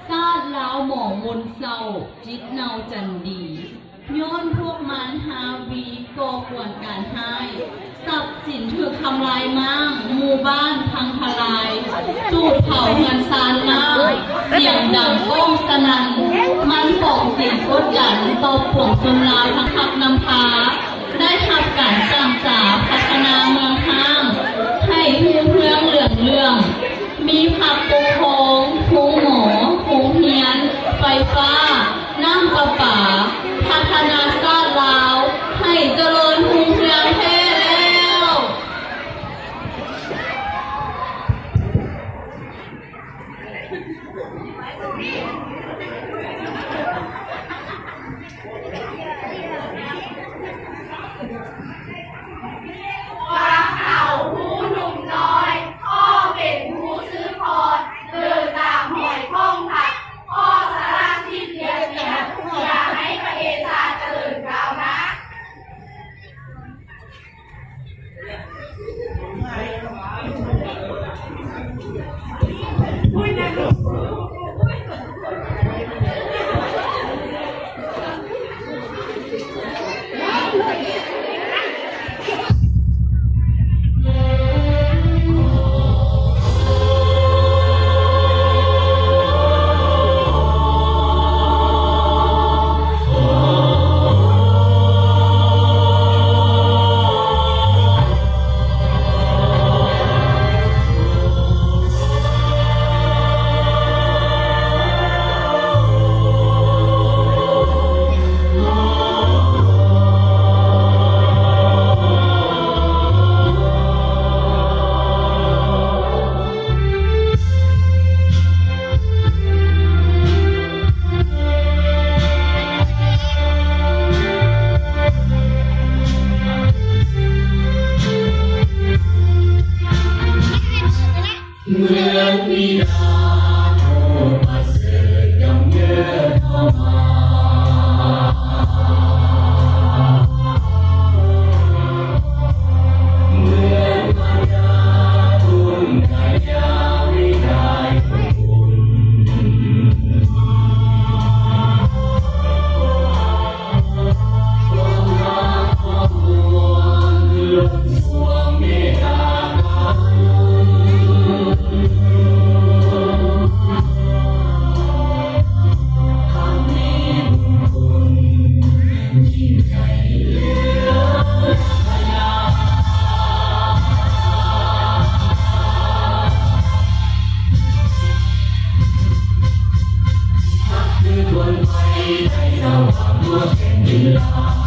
ซาดลาวหมองมนเศร้าจิตเนาจันดีย้อนพวกมันฮาวีก่อกวนการให้ทรัพย์สินถูกทำลายมั่งหมู่บ้านพังทลายจูดเผาเงินซานมากเสียงดังก้องสนั่นมันป่องเสียงกดดันตบผงชนลาวทั้งพักนำพาได้ทับการสั่งสาพัฒนาเมืองห้างให้เพื่องเหลืองมีผักปูโคงพุงหมอพุงเฮียนไฟฟ้าน้ำประปาพัฒนาซาลาวให้เจริญหุ่งเรืองแท้แล้วเมืองวิดาโทมาเสกยำเยอะเข้ามาเมืองมายาทุนกายาวิไลคุณความรักความห่วงล้นสวงเมตตาคือดวงไฟในสว่างดวงแผ่นดินลา